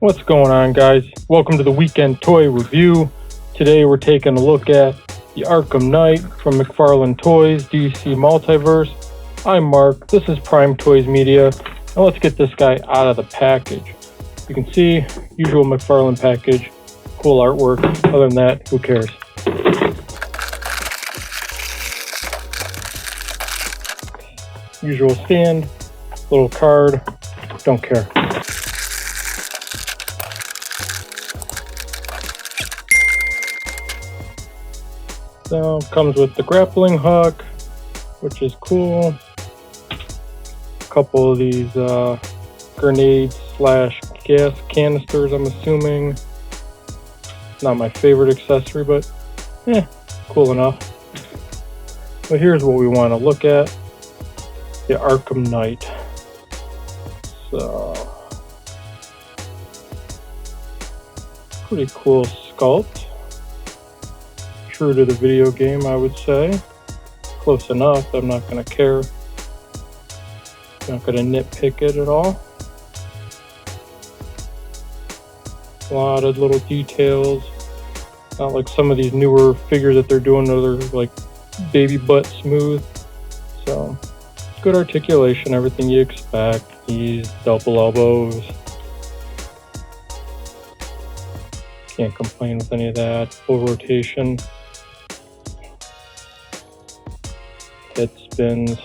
What's going on, guys? Welcome to the weekend toy review. Today we're taking a look at the Arkham Knight from McFarlane Toys DC Multiverse. I'm Mark, this is Prime Toys Media, and let's get this guy out of the package. You can see, usual McFarlane package, cool artwork. Other than that, who cares? Usual stand, little card, don't care. So, comes with the grappling hook, which is cool. A couple of these grenades slash gas canisters, I'm assuming. Not my favorite accessory, but cool enough. But here's what we want to look at. The Arkham Knight. So, pretty cool sculpt. True to the video game, I would say. Close enough, I'm not going to care. Not going to nitpick it at all. A lot of little details. Not like some of these newer figures that they're doing, they're like baby butt smooth. So, good articulation, everything you expect. These double elbows. Can't complain with any of that. Full rotation. Head spins.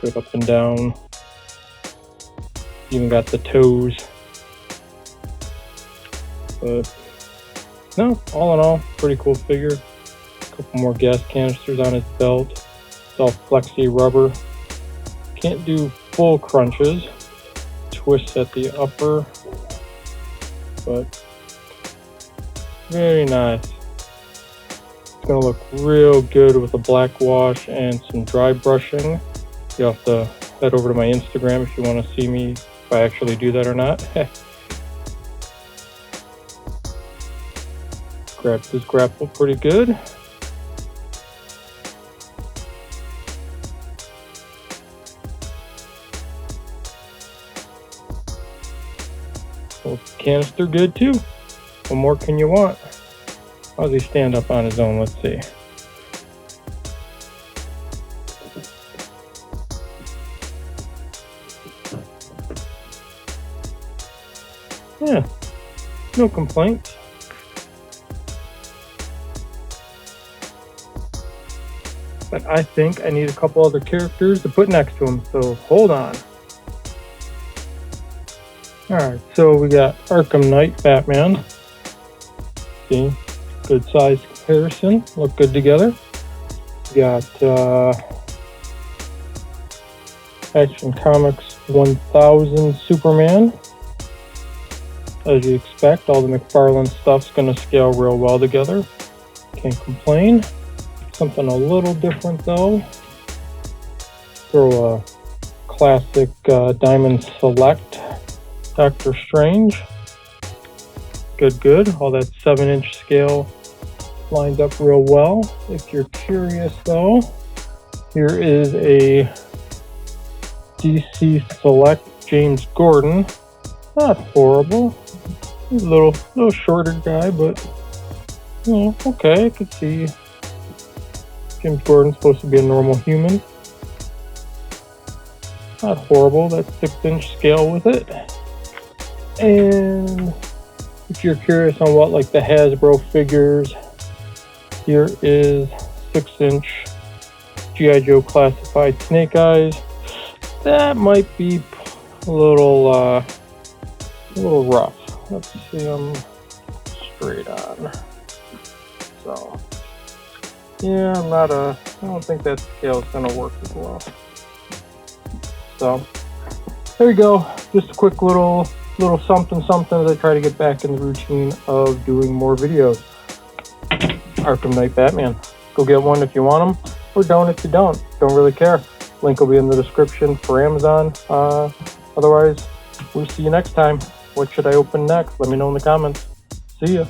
Good up and down. Even got the toes. But no, all in all, pretty cool figure. A couple more gas canisters on his belt. It's all flexi rubber. Can't do full crunches. Twists at the upper. But very nice. It's gonna look real good with a black wash and some dry brushing. You'll have to head over to my Instagram if you want to see me if I actually do that or not. Grabs his grapple pretty good. Well, canister good too. What more can you want? How does he stand up on his own? Let's see. Yeah, no complaints. But I think I need a couple other characters to put next to him, so hold on. Alright, so we got Arkham Knight Batman. See, good size comparison, look good together. We got Action Comics 1000 Superman. As you expect, all the McFarlane stuff's gonna scale real well together. Can't complain. Something a little different though. Throw a classic Diamond Select Doctor Strange. Good. All that 7-inch scale lined up real well. If you're curious though, here is a DC Select James Gordon. Not horrible. He's a little shorter guy, but okay. I could see James Gordon's supposed to be a normal human. Not horrible. That 6-inch scale with it. And if you're curious on what like the Hasbro figures, here is 6-inch G.I. Joe classified Snake Eyes. That might be a little rough. Let's see them straight on. So yeah, I don't think that scale is gonna work as well. So there you go. Just a quick little something as I try to get back in the routine of doing more videos. Arkham Knight Batman. Go get one if you want them, or don't if you don't. Don't really care. Link will be in the description for Amazon. Otherwise, we'll see you next time. What should I open next? Let me know in the comments. See ya.